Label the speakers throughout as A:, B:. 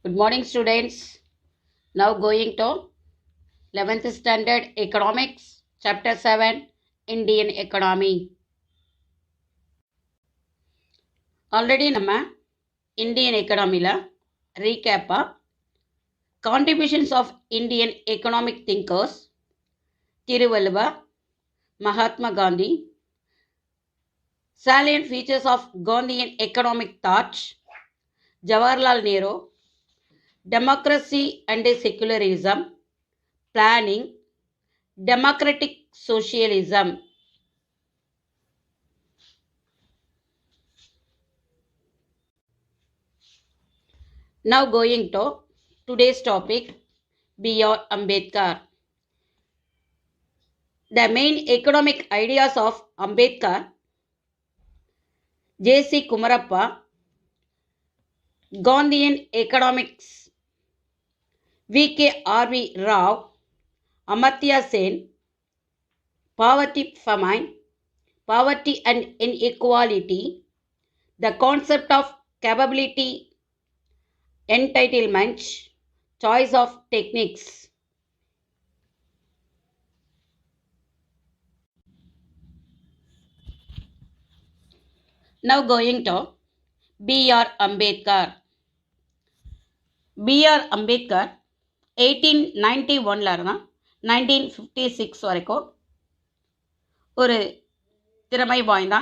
A: Good morning, students. Now going to 11th Standard Economics, Chapter 7, Indian Economy. Already நம்ம Indian Economy recap contributions of Indian economic thinkers Thiruvalluvar, Mahatma Gandhi, salient features of Gandhian economic thought, Jawaharlal Nehru, democracy and secularism, planning, democratic socialism. Now going to today's topic, B.R. Ambedkar. The main economic ideas of Ambedkar, J.C. Kumarappa, Gandhian economics, V.K. R.V. Rao, Amartya Sen, poverty famine, poverty and inequality, the concept of capability, entitlement, choice of techniques. Now going to B.R. Ambedkar. B.R. Ambedkar 1891 இருந்தால் 1956 வரைக்கும் ஒரு திறமை வாய்ந்த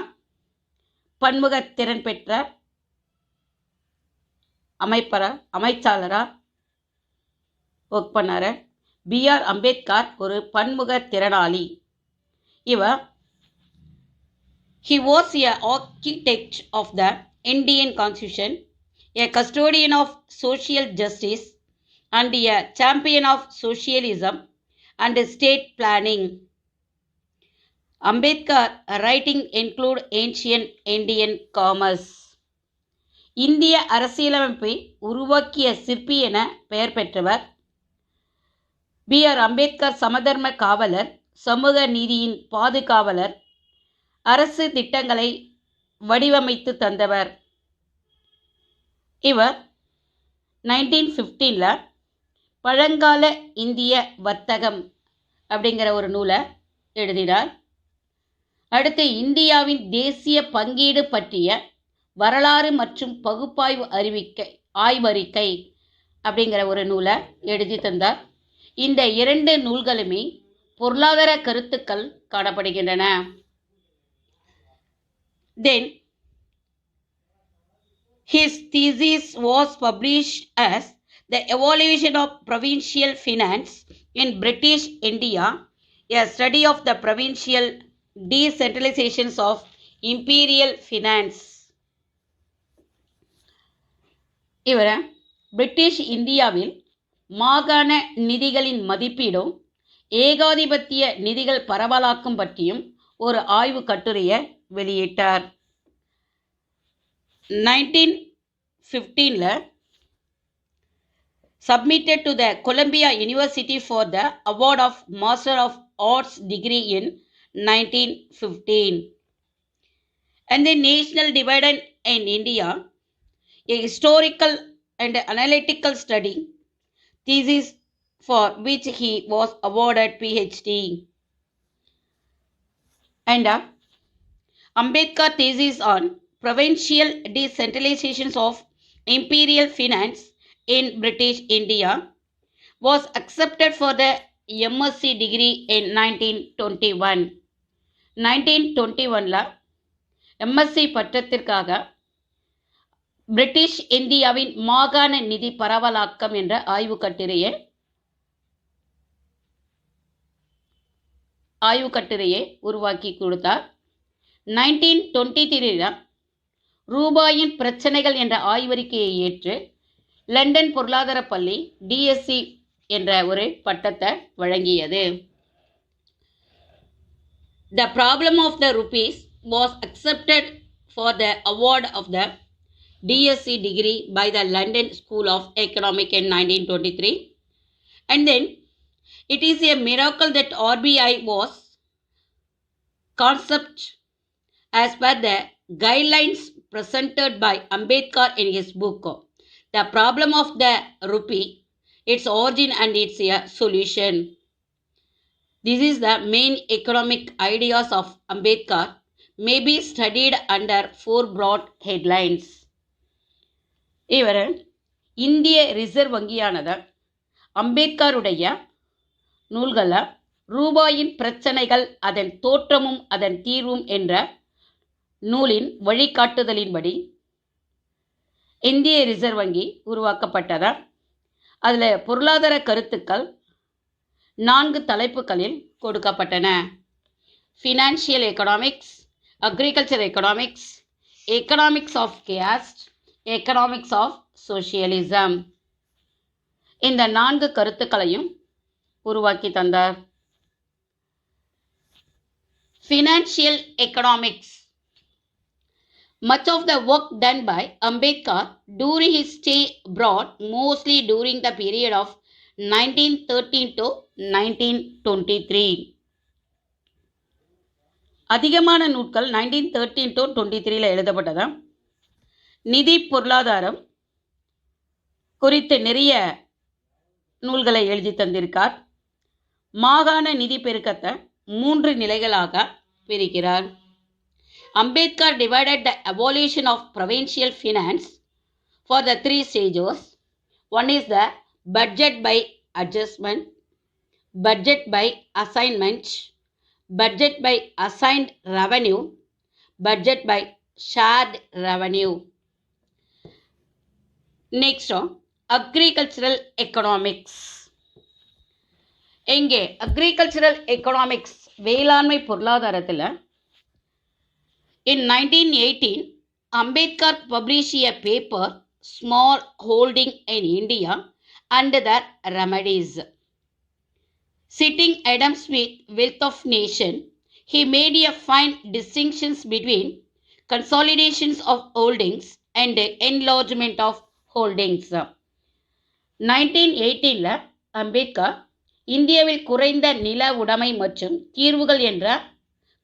A: பன்முக திறன் பெற்ற அமைச்சாளராக work பண்ணார். B.R. Ambedkar ஒரு பன்முக திறனாளி. இவர் he was a architect of the Indian Constitution, a custodian of social justice, and a champion of socialism and state planning. Ambedkar writing include ancient Indian commerce. இந்திய அரசியலமைப்பை உருவாக்கிய சிற்பி என பெயர் பெற்றவர். B.R. அம்பேத்கர் சமதர்ம காவலர், சமூக நீதியின் பாதுகாவலர், அரசு திட்டங்களை வடிவமைத்து தந்தவர். இவர் 1915 பழங்கால இந்திய வர்த்தகம் அப்படிங்கிற ஒரு நூலை எழுதினார். அடுத்து இந்தியாவின் தேசிய பங்கீடு பற்றிய வரலாறு மற்றும் பகுப்பாய்வு ஆய்வறிக்கை அப்படிங்கிற ஒரு நூலை எழுதி தந்தார். இந்த இரண்டு நூல்களுமே பொருளாதார கருத்துக்கள் காணப்படுகின்றன. Then his thesis was published as The Evolution of Provincial Finance in British India, a study of the provincial decentralizations of imperial finance. இவர் பிரிட்டிஷ் இந்தியாவில் மாகாண நிதிகளின் மதிப்பீடும் ஏகாதிபத்திய நிதிகள் பரவலாக்கம் பற்றியும் ஒரு ஆய்வு கட்டுரையை வெளியிட்டார். 1915 submitted to the Columbia University for the award of Master of Arts degree in 1915. And the National Dividend in India, a historical and analytical study thesis for which he was awarded PhD. And Ambedkar thesis on provincial decentralizations of imperial finance in British India was accepted for the MSc degree in 1921. 1921 MSc பட்டத்திற்காக British இந்தியாவின் மாகாண நிதி பரவலாக்கம் என்ற ஆய்வு கட்டுரையை உருவாக்கி கொடுத்தார். 1923 ரூபாயின் பிரச்சனைகள் என்ற ஆய்வறிக்கையை ஏற்று லண்டன் பொருளாதார பள்ளி DSc என்ற ஒரு பட்டத்தை வழங்கியது. The problem of the rupees was accepted for the award of the DSc degree by the London School of Economics in 1923. And then it is a miracle that RBI was concept as per the guidelines presented by Ambedkar in his book The problem of the rupee, its origin and its solution. This is the main economic ideas of Ambedkar may be studied under four broad headlines. இவர் இந்திய reserve வங்கியானது அம்பேத்கருடைய நூல்களை ரூபாயின் பிரச்சனைகள் அதன் தோற்றமும் அதன் தீர்வும் என்ற நூலின் வழிகாட்டுதலின்படி இந்திய ரிசர்வ் வங்கி உருவாக்கப்பட்டதா. அதில் பொருளாதார கருத்துக்கள் 4 தலைப்புகளில் கொடுக்கப்பட்டன. Financial economics, agriculture economics, economics of caste, economics of socialism. இந்த 4 கருத்துக்களையும் உருவாக்கி தந்தார். Financial economics. Much of the work done by Ambedkar during his stay abroad, mostly during the period of 1913 to 1923. அதிகமான நூல்கள் 1913 to 23 எழுதப்பட்டதா. நிதி பொருளாதாரம் குறித்து நிறைய நூல்களை எழுதி தந்திருக்கார். மாகாண நிதி பெருக்கத்தை 3 நிலைகளாக பிரிக்கிறார். Ambedkar divided the abolition of provincial finance for the 3 stages. One is the budget by adjustment, budget by assignment, budget by assigned revenue, budget by shared revenue. Next, agricultural economics. எங்கே agricultural economics வேளாண்மை பொருளாதாரத்தில் in 1918, Ambedkar published a paper, Small Holding in India and Their Remedies. Citing Adam Smith, Wealth of Nation, he made a fine distinctions between consolidations of holdings and enlargement of holdings. 1918 Ambedkar இந்தியாவில் குறைந்த நில உடைமை மற்றும் தீர்வுகள் என்ற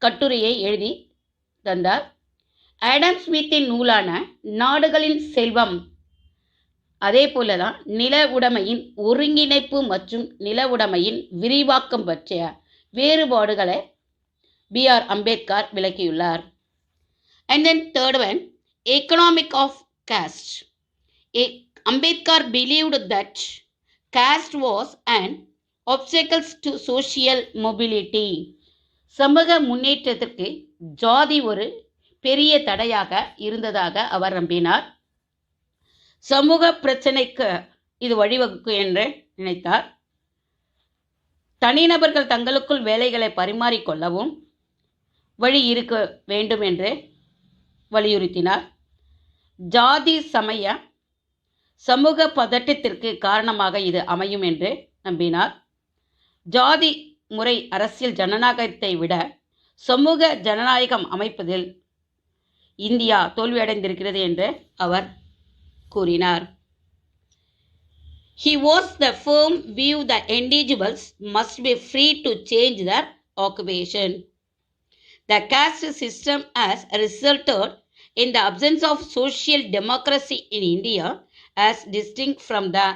A: கட்டுரையை எழுதி தந்தார். ஆடம் ஸ்மித்தின் நூலான நாடுகளின் செல்வம் அதே போலதான் நில உடைமையின் ஒருங்கிணைப்பு மற்றும் நில உடைமையின் விரிவாக்கம் பற்றிய வேறுபாடுகளை B.R. அம்பேத்கர் விளக்கியுள்ளார். And then third one, economic of caste. Ambedkar believed that caste was an obstacle to social mobility. சமூக முன்னேற்றத்திற்கு ஜாதி ஒரு பெரிய தடையாக இருந்ததாக அவர் நம்பினார். சமூக பிரச்சனைக்கு இது வழிவகுக்கும் என்று நினைத்தார். தனிநபர்கள் தங்களுக்குள் வேலைகளை பரிமாறிக்கொள்ளவும் வழி இருக்க வேண்டும் என்று வலியுறுத்தினார். ஜாதி சமய சமூக பதட்டத்திற்கு காரணமாக இது அமையும் என்று நம்பினார். ஜாதி முறை அரசியல் ஜனநாயகத்தை விட சமூக ஜனநாயகம் அமைப்பதில் இந்தியா தோல்வியடைந்திருக்கிறது என்று அவர் கூறினார். He was the firm view that individuals must be free to change their occupation. The caste system has resulted in the absence of social democracy in India as distinct from the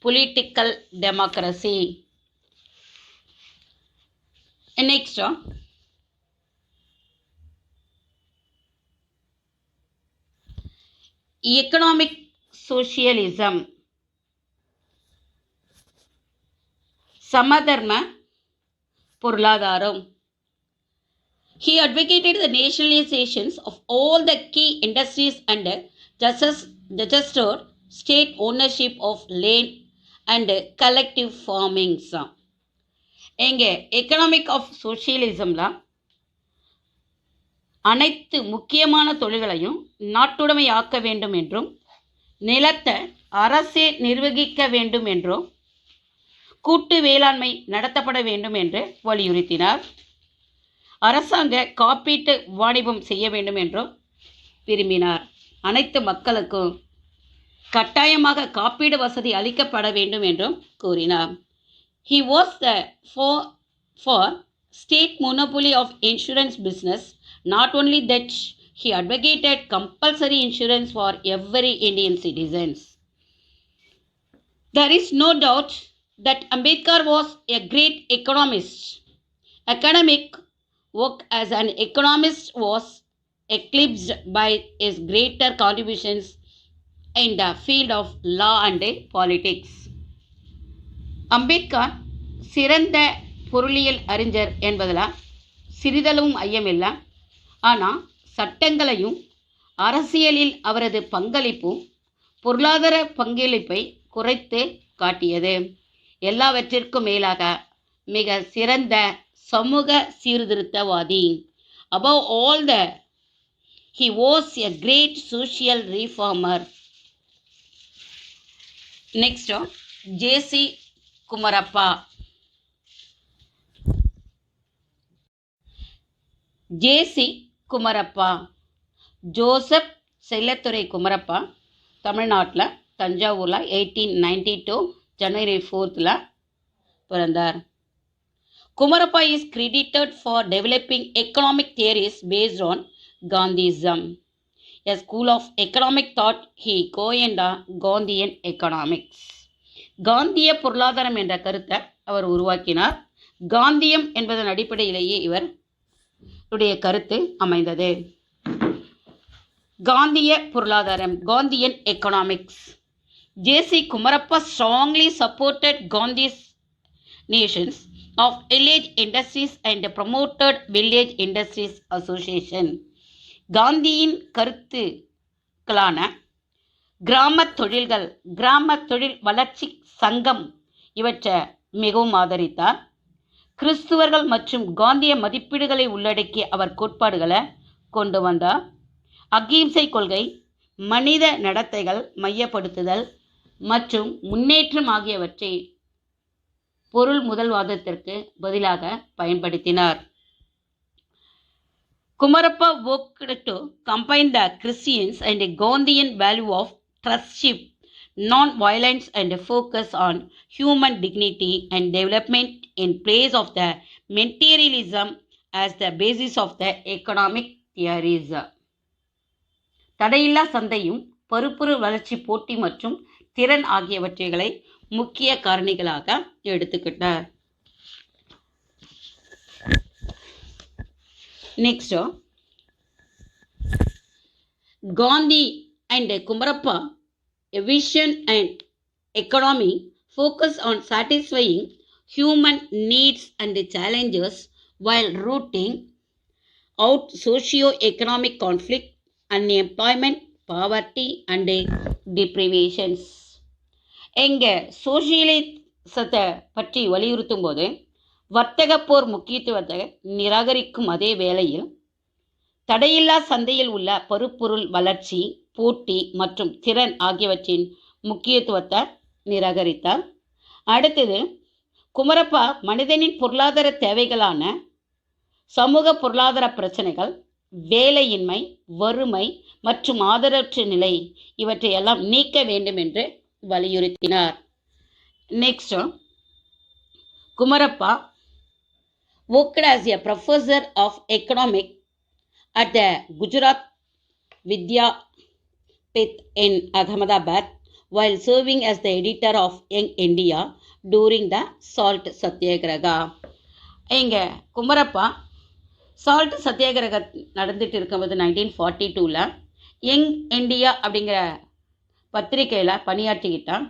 A: political democracy. Next, economic socialism. சமதர்ம பொருளாதாரம். He advocated the nationalizations of all the key industries and registered state ownership of land and collective farming. எங்கே economic of சோஷியலிசம்ல அனைத்து முக்கியமான தொழில்களையும் நாட்டுடைமை ஆக்க வேண்டும் என்றும் நிலத்தை அரசே நிர்வகிக்க வேண்டும் என்றும் கூட்டு வேளாண்மை நடத்தப்பட வேண்டும் என்று வலியுறுத்தினார். அரசாங்க காப்பீட்டு வாணிபம் செய்ய வேண்டும் என்றும் விரும்பினார். அனைத்து மக்களுக்கும் கட்டாயமாக காப்பீடு வசதி அளிக்கப்பட வேண்டும் என்றும் கூறினார். He was for state monopoly of insurance business. Not only that, he advocated compulsory insurance for every Indian citizens. There is no doubt that Ambedkar was a great economist. Academic work as an economist was eclipsed by his greater contributions in the field of law and politics. Ambedkar சிறந்த பொருளியல் அறிஞர் என்பதில் சிறிதளவும் ஐயமில்லை. ஆனால் சட்டங்களையும் அரசியலில் அவரது பங்களிப்பும் பொருளாதார பங்களிப்பை குறைத்து காட்டியது. எல்லாவற்றிற்கும் மேலாக மிக சிறந்த சமூக சீர்திருத்தவாதி. Above all he was a great social reformer. Next, J.C. Kumarappa. J.C. Kumarappa Joseph Chellathurai Kumarappa தமிழ்நாட்டில் தஞ்சாவூரில் 1892 ஜனவரி 4th பிறந்தார். Kumarappa is credited for developing economic theories based on Gandhism. A school of economic thought he coined Gandhian economics. காந்திய பொருளாதாரம் என்ற கருத்தை அவர் உருவாக்கினார். காந்தியம் என்பதன் அடிப்படையிலேயே இவருடைய கருத்து அமைந்தது. காந்திய பொருளாதாரம், Gandhian economics. J.C. Kumarappa strongly supported Gandhi's nations of village industries and promoted village industries association. காந்தியின் கருத்துக்களான கிராம தொழில்கள், கிராம தொழில் வளர்ச்சி சங்கம் இவற்றை மிகவும் ஆதரித்தார். கிறிஸ்துவர்கள் மற்றும் காந்திய மதிப்பீடுகளை உள்ளடக்கிய அவர் கோட்பாடுகளை கொண்டு வந்தார். அகிம்சை கொள்கை, மனித நடத்தைகள் மையப்படுத்துதல் மற்றும் முன்னேற்றம் ஆகியவற்றை பொருள் முதல்வாதத்திற்கு பதிலாக பயன்படுத்தினார். Kumarappa worked to combine the Christians and the Gandhian value of trustship, non-violence and focus on human dignity and development in place of the materialism as the basis of the economic theories. தடையில்லா சந்தையும் பருப்பொருள் வளர்ச்சி போட்டி மற்றும் திறன் ஆகியவற்றைகளை முக்கிய காரணிகளாக எடுத்துக்கிட்டார். Next, Gandhi and Kumarappa, a vision and economy focus on satisfying human needs and challenges while rooting out socio-economic conflict, unemployment, poverty and deprivations. எங்க சோசியலிசத்தை பற்றி வலியுறுத்தும் போது வர்த்தக போர் முக்கியத்துவத்தை நிராகரிக்கும் அதே வேளையில் தடையில்லா சந்தையில் உள்ள பருப்பொருள் வளர்ச்சி, போட்டி மற்றும் திறன் ஆகியவற்றின் முக்கியத்துவத்தை நிராகரித்தார். அடுத்தது, குமரப்பா மனிதனின் பொருளாதார தேவைகளான சமூக பொருளாதார பிரச்சனைகள், வேலையின்மை, வறுமை மற்றும் ஆதரவற்ற நிலை இவற்றையெல்லாம் நீக்க வேண்டும் என்று வலியுறுத்தினார். Next, Kumarappa worked as a professor of economics at the Gujarat Vidyapith in Ahmedabad while serving as the editor of Young India during the Salt Satyagraha. இங்க குமரப்பா சால்ட் சத்தியாகிரக நடந்துட்டு இருக்கும்போது 1942 யங் இந்தியா அப்படிங்கிற பத்திரிகையில் பணியாற்றிக்கிட்டான்.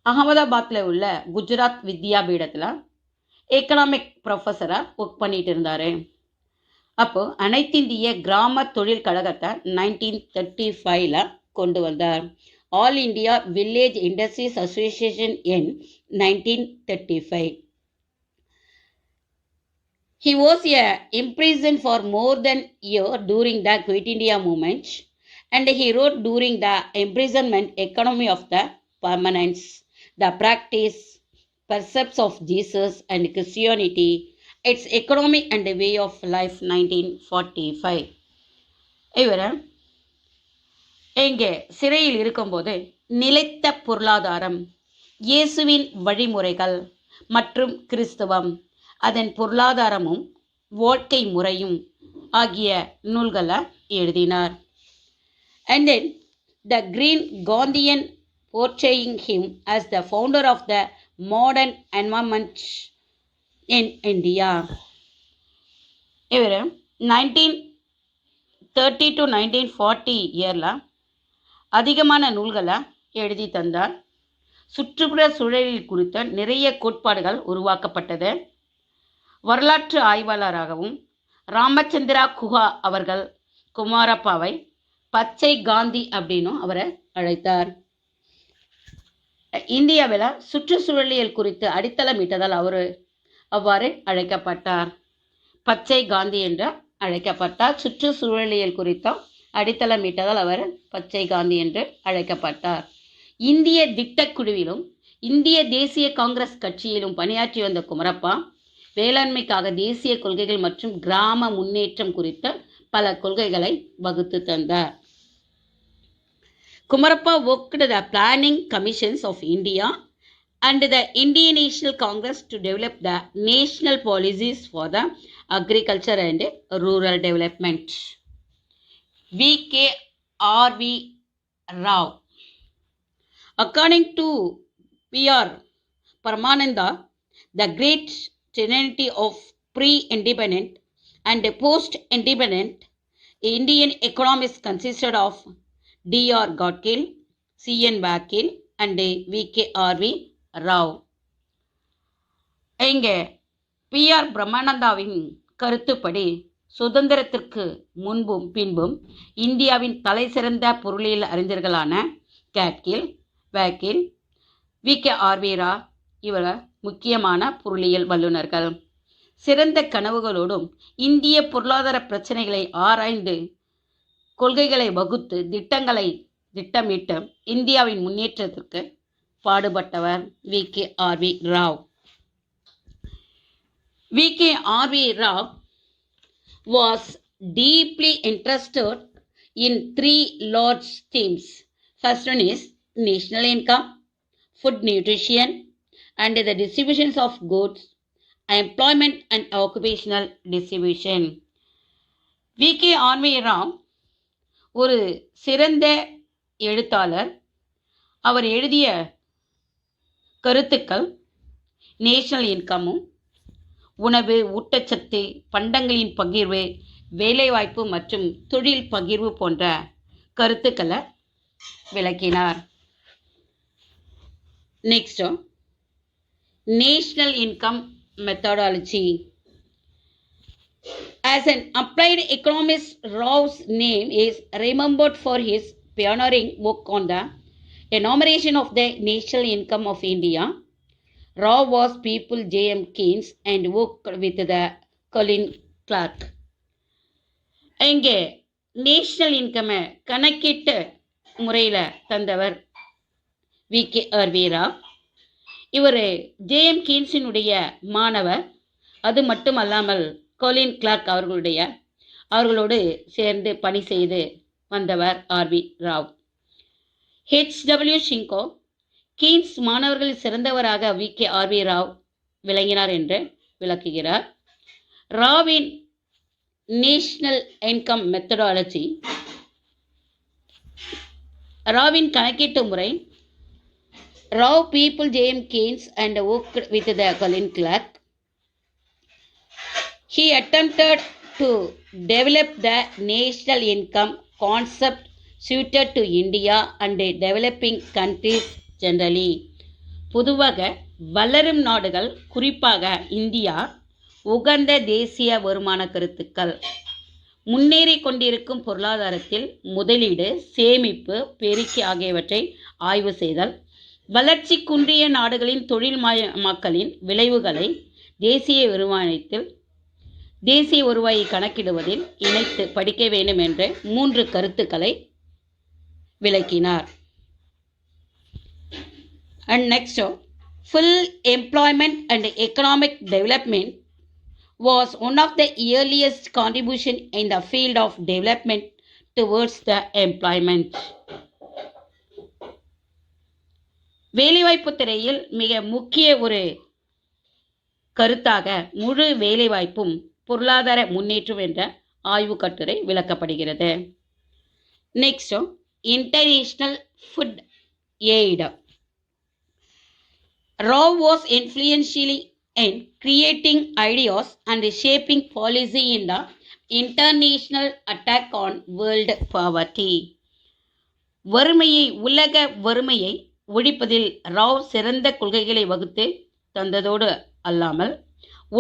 A: அகமதாபாத்தில் உள்ள குஜராத் வித்யாபீடத்தில் எக்கனாமிக் ப்ரொஃபஸராக ஒர்க் பண்ணிட்டு இருந்தார். அப்போது அனைத்திந்திய கிராம தொழில் கழகத்தை 1935 கொண்டு வந்தார். All India village industries association in 1935. He was imprisoned for more than a year during the Quit India movement, and he wrote during the imprisonment Economy of the Permanence, the practice, percepts of Jesus and Christianity, its economy and the way of life 1945. இவர் இங்கே சிறையில் இருக்கும்போது நிலைத்த பொருளாதாரம், இயேசுவின் வழிமுறைகள் மற்றும் கிறிஸ்தவம், அதன் பொருளாதாரமும் வாழ்க்கை முறையும் ஆகிய நூல்களை எழுதினார். And then the Green Gandhian portraying him as the founder of the modern environment in India. இவர் 1930 to 1940 இயரில் அதிகமான நூல்களை எழுதி தந்தார். சுற்றுப்புற சூழலில் குறித்த நிறைய கோட்பாடுகள் உருவாக்கப்பட்டது. வரலாற்று ஆய்வாளராகவும் ராமச்சந்திரா குஹா அவர்கள் குமாரப்பாவை பச்சை காந்தி அப்படின்னும் அவரை அழைத்தார். இந்தியாவில் சுற்றுச்சூழலியல் குறித்து அடித்தளமிட்டதால் அவர் அவ்வாறு அழைக்கப்பட்டார். பச்சை காந்தி என்று அழைக்கப்பட்டார். சுற்றுச்சூழலியல் குறித்த அடித்தளமிட்டதால் அவர் பச்சை காந்தி என்று அழைக்கப்பட்டார். இந்திய திட்டக்குழுவிலும் இந்திய தேசிய காங்கிரஸ் கட்சியிலும் பணியாற்றி வந்த குமரப்பா வேளாண்மைக்காக தேசிய கொள்கைகள் மற்றும் கிராம முன்னேற்றம் குறித்த பல கொள்கைகளை வகுத்து தந்தார். Kumarappa worked the planning commissions of India and the Indian National Congress to develop the national policies for the agriculture and rural development. V.K.R.V. Rao. According to P.R. Paramananda, the great trinity of pre-independent and post-independent Indian economists consisted of D.R. Godkill, C.N. Vakil and V.K.R.V. Rao. இங்கே P.R. பிரம்மானந்தாவின் கருத்துப்படி சுதந்திரத்திற்கு முன்பும் பின்பும் இந்தியாவின் தலை சிறந்த பொருளியல் அறிஞர்களான கேட்கில், வேக்கில், V.K.R.V. Rao இவர் முக்கியமான பொருளியல் வல்லுநர்கள். சிறந்த கனவுகளோடும் இந்திய பொருளாதார பிரச்சனைகளை ஆராய்ந்து கொள்கைகளை வகுத்து திட்டங்களை திட்டமிட்டு இந்தியாவின் முன்னேற்றத்திற்கு பாடுபட்டவர் V.K.R.V. Rao. V.K.R.V. Rao was deeply interested in three large themes. First one is national income, food nutrition, and the distributions of goods, employment and occupational distribution. V.K.R.V. Rao ஒரு சிறந்த எழுத்தாளர். அவர் எழுதிய கருத்துக்கள் நேஷனல் இன்கமும், உணவு, ஊட்டச்சத்து, பண்டங்களின் பகிர்வு, வேலைவாய்ப்பு மற்றும் தொழில் பகிர்வு போன்ற கருத்துக்களை விளக்கினார். Next, national income methodology. As an applied economist, Rao's name is remembered for his pioneering work on the enumeration of the national income of India. Rao was pupil J.M. Keynes and worked with the Colin Clark. இங்கே national இன்கமை கணக்கிட்ட முறையில் தந்தவர் V.K.R.V. Rao. இவர் J.M. கீன்ஸினுடைய மாணவர். அது மட்டுமல்லாமல் Colin Clark அவர்களோடு சேர்ந்து பணி செய்து வந்தவர் R.V. Rao. H.W. ஷிங்கோ கீன்ஸ் மாணவர்களில் சிறந்தவராக V.K.R.V. Rao விளங்கினார் என்று விளக்குகிறார். ராவின் நேஷனல் இன்கம் மெத்தடாலஜி, ராவின் கணக்கீட்டு முறை. Rao people J.M. Keynes and worked with the Colin Clark. He attempted to develop the national income concept suited to India and developing countries generally. பொதுவாக வளரும் நாடுகள், குறிப்பாக இந்தியா, உகந்த தேசிய வருமான கருத்துக்கள், முன்னேறி கொண்டிருக்கும் பொருளாதாரத்தில் முதலீடு, சேமிப்பு, பெருக்கி ஆகியவற்றை ஆய்வு செய்தல், வளர்ச்சி குன்றிய நாடுகளின் தொழில் மக்களின் விளைவுகளை தேசிய வருவாயை கணக்கிடுவதில் இணைத்து படிக்க வேண்டும் என்ற 3 கருத்துக்களை விளக்கினார். And next, full employment and economic development was one of the earliest contribution in the field of development towards the employment. வேலைவாய்ப்பு துறையில் மிக முக்கிய ஒரு கருத்தாக முழு வேலைவாய்ப்பும் பொருளாதார முன்னேற்றம் என்ற ஆய்வு கட்டுரை விளக்கப்படுகிறது. Next, international food aid. Rao was influential in creating ideas and shaping policy in the international attack on world poverty. உலக வறுமையை ஒழிப்பதில் ராவ் சிறந்த கொள்கைகளை வகுத்து தந்ததோடு அல்லாமல்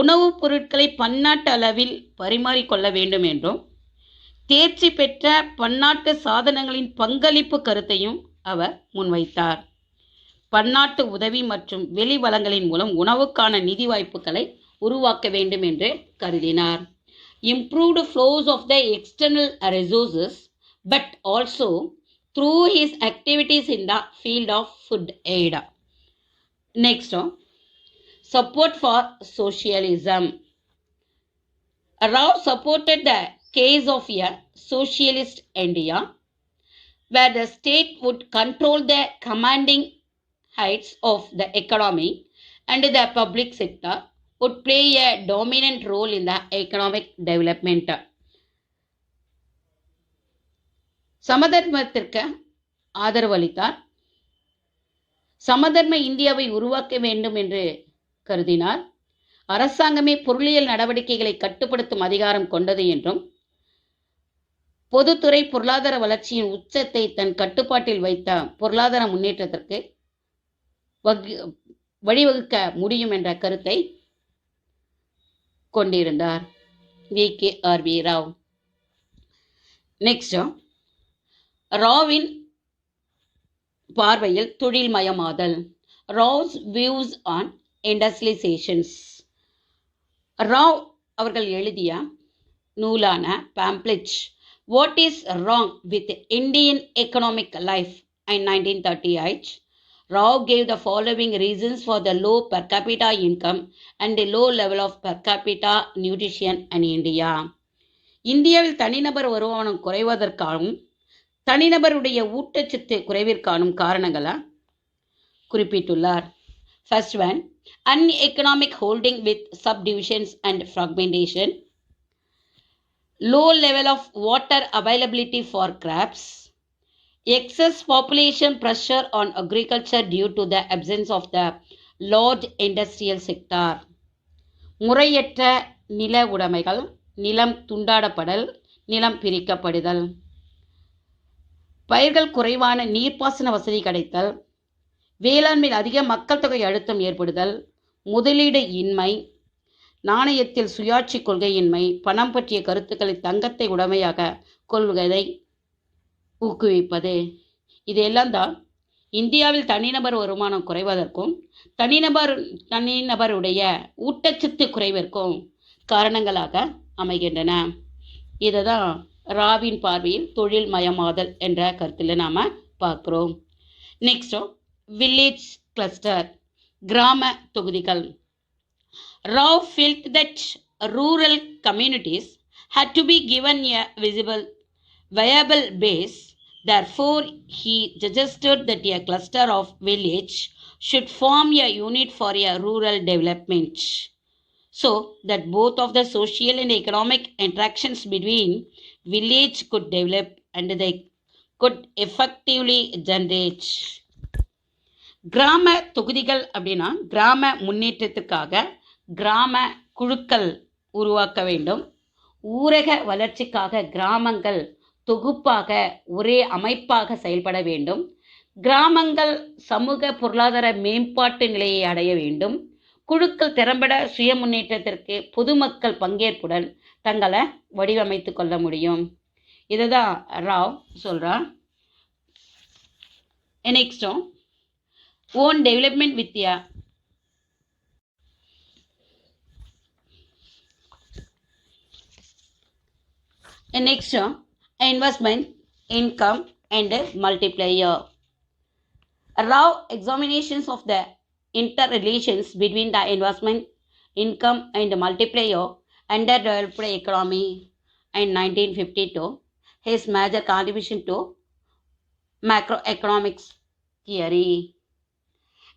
A: உணவுப் பொருட்களை பன்னாட்டு அளவில் பரிமாறிக்கொள்ள வேண்டும் என்றும் தேர்ச்சி பெற்ற பன்னாட்டு சாதனங்களின் பங்களிப்பு கருத்தையும் அவர் முன்வைத்தார். பன்னாட்டு உதவி மற்றும் வெளி வளங்களின் மூலம் உணவுக்கான நிதி வாய்ப்புகளை உருவாக்க வேண்டும் என்று கருதினார். Improved flows of the external resources, but also through his activities in the field of food aid. Next, support for socialism. Rao supported the case of a socialist India, where the state would control the commanding heights of the economy and the public sector would play a dominant role in the economic development. சமதர்மத்திற்கு ஆதரவு அளித்தார். சமதர்ம இந்தியாவை உருவாக்க வேண்டும் என்று கருதினார். அரசாங்கமே பொருளியல் நடவடிக்கைகளை கட்டுப்படுத்தும் அதிகாரம் கொண்டது என்றும் பொதுத்துறை பொருளாதார வளர்ச்சியின் உச்சத்தை தன் கட்டுப்பாட்டில் வைத்த பொருளாதார முன்னேற்றத்திற்கு வழிவகுக்க முடியும் என்ற கருத்தை கொண்டிருந்தார் வி.கே.ஆர்.வி. ராவ். நெக்ஸ்ட், ராவின் பார்வையில் தொழில்மயமாதல். ராவ்ஸ் வியூஸ் ஆன் இண்டஸ்ட்ரியலைசேஷன்ஸ். ராவ் அவர்கள் எழுதிய நூலான pamphlet what is wrong with Indian economic life in 1938, Rao gave the following reasons for the low per capita income and the low level of per capita nutrition in India. இந்தியாவில் தனிநபர் வருமானம் குறைவதற்காகவும் தனிநபருடைய ஊட்டச்சத்து குறைவிற்கான காரணங்களை குறிப்பிட்டுள்ளார். First one, uneconomic holding with subdivisions and fragmentation, low level of water availability for crops, excess population pressure on agriculture due to the absence of the large industrial sector, முறையற்ற நில உடைமைகள், நிலம் துண்டாடப்படல், நிலம் பிரிக்கப்படுதல், பயிர்கள் குறைவான நீர்ப்பாசன வசதி கிடைத்தல், வேளாண்மையில் அதிக மக்கள் தொகை அழுத்தம் ஏற்படுதல், முதலீடு இன்மை, நாணயத்தில் சுயாட்சி கொள்கையின்மை, பணம் பற்றிய கருத்துக்களை தங்கத்தை உடைமையாக கொள்வதை ஊக்குவிப்பது. இதையெல்லாம் தான் இந்தியாவில் தனிநபர் வருமானம் குறைவதற்கும் தனிநபருடைய ஊட்டச்சத்து குறைவிற்கும் காரணங்களாக அமைகின்றன. இதை தான் ராவின் பார்வையில் தொழில் மயமாதல் என்ற கருத்தில் நாம் பார்க்குறோம். நெக்ஸ்ட், வில்லேஜ் கிளஸ்டர், கிராம தொகுதிகள். Rao felt that rural communities had to be given a viable base. Therefore, he suggested that a cluster of village should form a unit for a rural development, so that both of the social and economic interactions between village could develop and they could effectively generate. கிராம தொகுதிகள் அப்படின்னா கிராம முன்னேற்றத்துக்காக கிராம குழுக்கள் உருவாக்க வேண்டும். ஊரக வளர்ச்சிக்காக கிராமங்கள் தொகுப்பாக ஒரே அமைப்பாக செயல்பட வேண்டும். கிராமங்கள் சமூக பொருளாதார மேம்பாட்டு நிலையை அடைய வேண்டும். குழுக்கள் திறம்பட சுய முன்னேற்றத்திற்கு பொதுமக்கள் பங்கேற்புடன் தங்களை வடிவமைத்து கொள்ள முடியும். இதை தான் ராவ் சொல்கிறார். Next, own development with next, investment, income and multiplier. Rao examinations of the interrelations between the investment, income and multiplier underdeveloped economy in 1952, his major contribution to macroeconomics theory.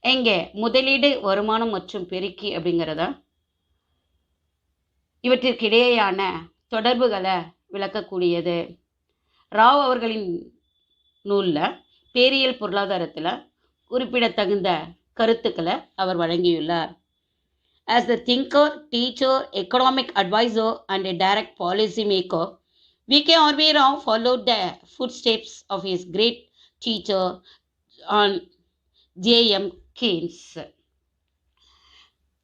A: எங்கே முதலீடு, வருமானம் மற்றும் பெருக்கி அப்படிங்கிறத இவற்றிற்கிடையேயான தொடர்புகளை விளக்கக்கூடியது. ராவ் அவர்களின் நூலில் பேரியல் பொருளாதாரத்தில் குறிப்பிடத்தகுந்த கருத்துக்களை அவர் வழங்கியுள்ளார். As the thinker, teacher, economic advisor and a direct policy maker, V.K.R.V. Rao followed the footsteps of his great teacher on J.M. Keynes.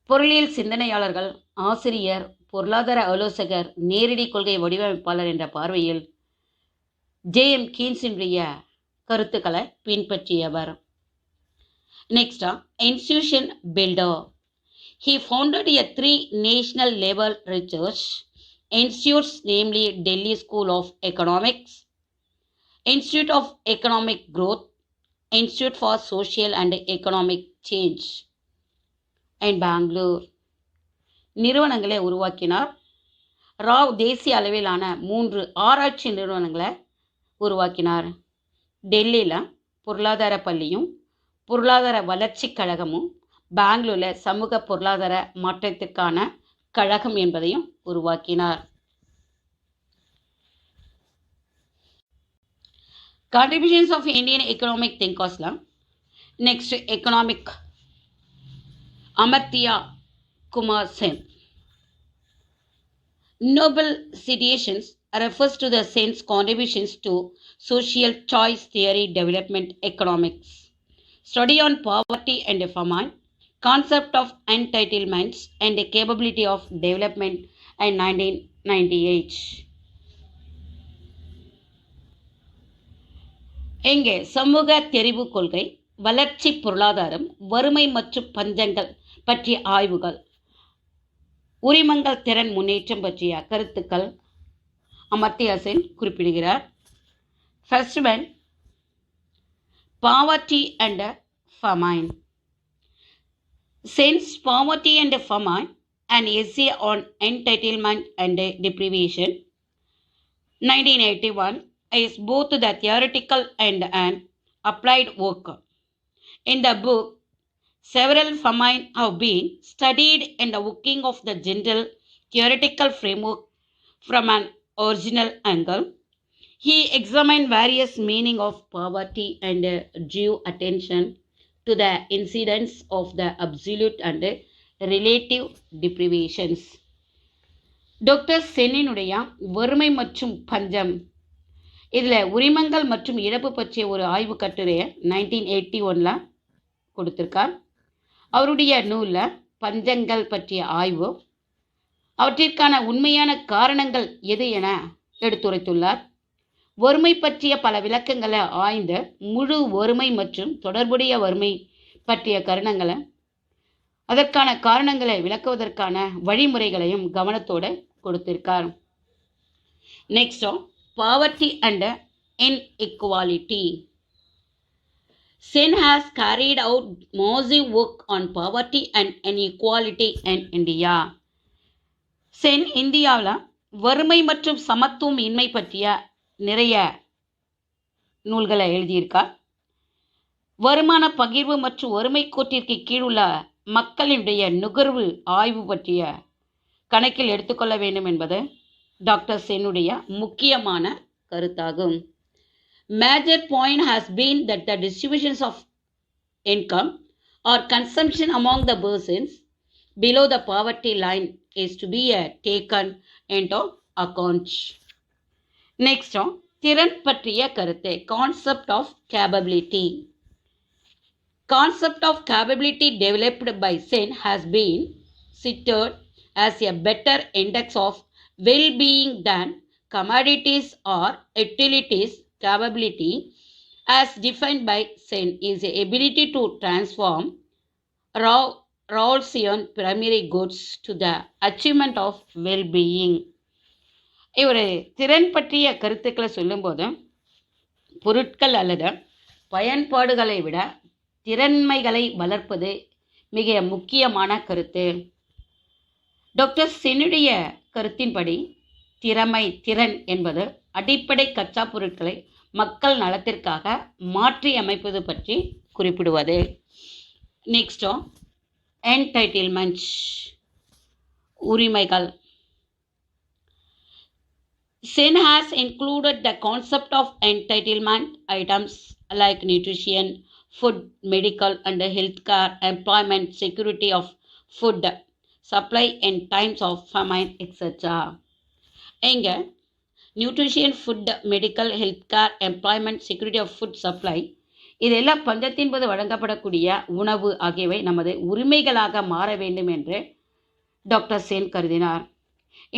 A: பொருளியல் சிந்தனையாளர்கள், ஆசிரியர், பொருளாதார ஆலோசகர், நேரடி கொள்கை வடிவமைப்பாளர் என்ற பார்வையில் J.M. கீன்ஸினுடைய கருத்துக்களை பின்பற்றியவர். நெக்ஸ்டா institution builder. He founded a 3 national level research institutes, namely Delhi School of Economics, Institute of Economic Growth, Institute for Social and Economic Change and Bangalore. நிறுவனங்களை உருவாக்கினார். ராவ் தேசிய அளவிலான 3 ஆராய்ச்சி நிறுவனங்களை உருவாக்கினார். டெல்லியில் பொருளாதார பள்ளியும் பொருளாதார வளர்ச்சி கழகமும், பெங்களூரில் சமூக பொருளாதார மாற்றத்திற்கான கழகம் என்பதையும் உருவாக்கினார். Contributions of Indian economic thinkers. Next, economic. Amartya Kumar Sen. Noble citations refers to the Sen's contributions to social choice theory, development economics, study on poverty and famine, concept of entitlements and capability of development in 1998. இங்கே சமூக தெரிவு கொள்கை, வளர்ச்சி பொருளாதாரம், வறுமை மற்றும் பஞ்சங்கள் பற்றிய ஆய்வுகள், உரிமங்கள் திறன் முன்னேற்றம் பற்றிய கருத்துக்கள் அமர்த்தியா சென் குறிப்பிடுகிறார். First one, poverty and famine. Sen's Poverty and Famine, an essay on entitlement and deprivation, 1981, is both the theoretical and an applied work. In the book, several famine have been studied in the working of the general theoretical framework from an original angle. He examined various meaning of poverty and drew attention to the incidence of the absolute and relative deprivations. Doctor சென்னினுடைய வறுமை மற்றும் பஞ்சம், இதில் உரிமங்கள் மற்றும் இழப்பு பற்றிய ஒரு ஆய்வு கட்டுரையை 1981 கொடுத்திருக்கார். அவருடைய நூலில் பஞ்சங்கள் பற்றிய ஆய்வு, அவற்றிற்கான உண்மையான காரணங்கள் எது என எடுத்துரைத்துள்ளார். வறுமை பற்றிய பல விளக்கங்களை ஆய்ந்த முழு வறுமை மற்றும் தொடர்புடைய வறுமை பற்றிய கருணங்களை, அதற்கான காரணங்களை விளக்குவதற்கான வழிமுறைகளையும் கவனத்தோடு கொடுத்திருக்கார். Next, poverty and inequality. Sen has carried out massive work on poverty and inequality in India. Sen இந்தியாவில் வறுமை மற்றும் சமத்துவம் இன்மை பற்றிய நிறைய நூல்களை எழுதியிருக்கார். வருமான பகிர்வு மற்றும் வறுமை கோட்டிற்கு கீழுள்ள மக்களினுடைய நுகர்வு ஆய்வு பற்றிய கணக்கில் எடுத்துக்கொள்ள வேண்டும் என்பது டாக்டர் சென்னுடைய முக்கியமான கருத்தாகும். Major point has been that the distributions of income or consumption among the persons below the poverty line is to be taken into account. Next, திறன் பற்றிய கருத்து, concept of capability. Concept of capability developed by Sen has been cited as a better index of well-being than commodities or utilities. Capability, as defined by Sen, is the ability to transform Rawlsian primary goods to the achievement of well-being. இவர் திறன் பற்றிய கருத்துக்களை சொல்லும்போது பொருட்கள் அல்லது பயன்பாடுகளை விட திறன்மைகளை வளர்ப்பது மிக முக்கியமான கருத்து. டாக்டர் சென்னுடைய கருத்தின்படி திறன் என்பது அடிப்படை கச்சா பொருட்களை மக்கள் நலத்திற்காக மாற்றி அமைப்பது பற்றி குறிப்பிடுவது. நெக்ஸ்டோ என்டைட்டில்மெண்ட், உரிமைகள். Sen has included the concept of entitlement items like nutrition, food, medical and healthcare, employment, security of food supply in times of famine, etc. இங்க nutrition, food, medical, health care, employment, security of food supply இதெல்லாம் பஞ்சத்தின் போது வழங்கப்படக்கூடிய உணவு ஆகியவை நமது உரிமைகளாக மாற வேண்டும் என்று டாக்டர் சென் கருதினார்.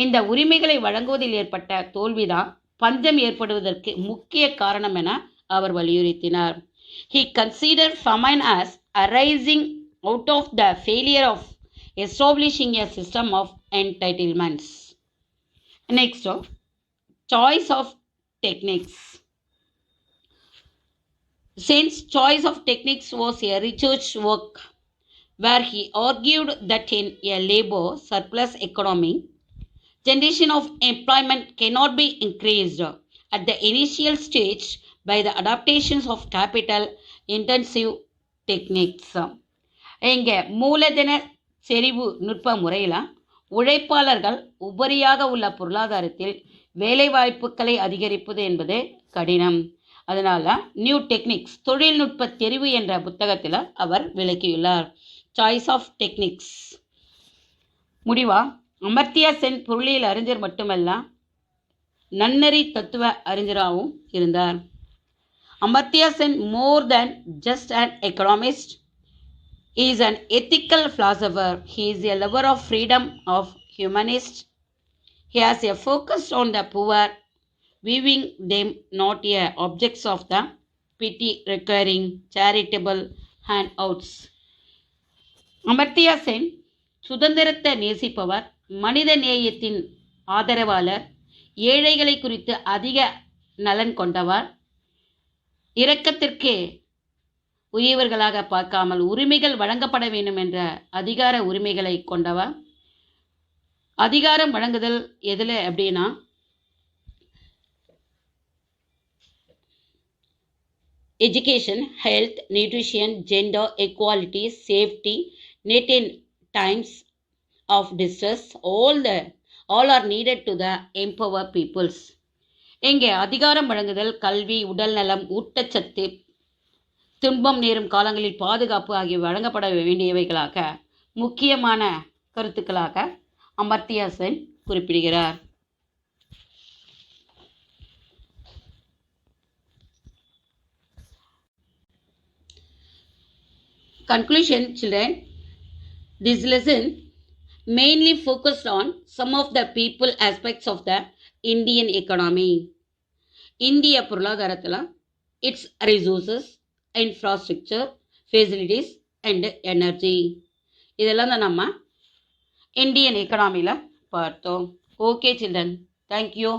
A: இந்த உரிமைகளை வழங்குவதில் ஏற்பட்ட தோல்விதான் பஞ்சம் ஏற்படுவதற்கு முக்கிய காரணம் என அவர் வலியுறுத்தினார். He considered famine as arising out of the failure of establishing a system of entitlements. Next, choice of techniques. Sen's choice of techniques was a research work where he argued that in a labor surplus economy, generation of employment cannot be increased at the initial stage by the adaptations of capital intensive techniques. இங்கே மூலதன செறிவு நுட்ப முறையில் உழைப்பாளர்கள் உபரியாக உள்ள பொருளாதாரத்தில் வேலைவாய்ப்புகளை அதிகரிப்பது என்பது கடினம். அதனால் நியூ டெக்னிக்ஸ் தொழில்நுட்ப தெரிவு என்ற புத்தகத்தில் அவர் விளக்கியுள்ளார். Choice of techniques. முடிவா அமர்த்தியா சென் பொருளியல் அறிஞர் மட்டுமல்ல, நன்னறி தத்துவ அறிஞராகவும் இருந்தார். Amartya Sen more than just an economist is an ethical philosopher. He is a lover of freedom, of humanist. He has a focus on the poor, viewing them not a objects of the pity, requiring charitable handouts. Amartya Sen சுதந்திரத்தை நேசிப்பவர், மனித நேயத்தின் ஆதரவாளர், ஏழைகளை குறித்து அதிக நலன் கொண்டவர், இரக்கத்திற்கு உரியவர்களாக பார்க்காமல் உரிமைகள் வழங்கப்பட வேண்டும் என்ற அதிகார உரிமைகளை கொண்டவர். அதிகாரம் வழங்குதல் எதில் அப்படின்னா education, health, nutrition, gender equality, safety, net in times of distress, all are needed to the empower peoples. இங்கே அதிகாரம் வழங்குதல், கல்வி, உடல் நலம், ஊட்டச்சத்து, துன்பம் நேரும் காலங்களில் பாதுகாப்பு ஆகியவை வழங்கப்பட வேண்டியவைகளாக முக்கியமான கருத்துக்களாக அமர்த்தியா சென் குறிப்பிடுகிறார். Conclusion, children. This lesson mainly focused on some of the people aspects of the Indian economy. இந்திய பொருளாதாரத்தில் its resources, infrastructure, facilities and energy இதெல்லாம் தான் நம்ம இந்தியன் எக்கனாமியில் பார்த்தோம். Okay children, thank you.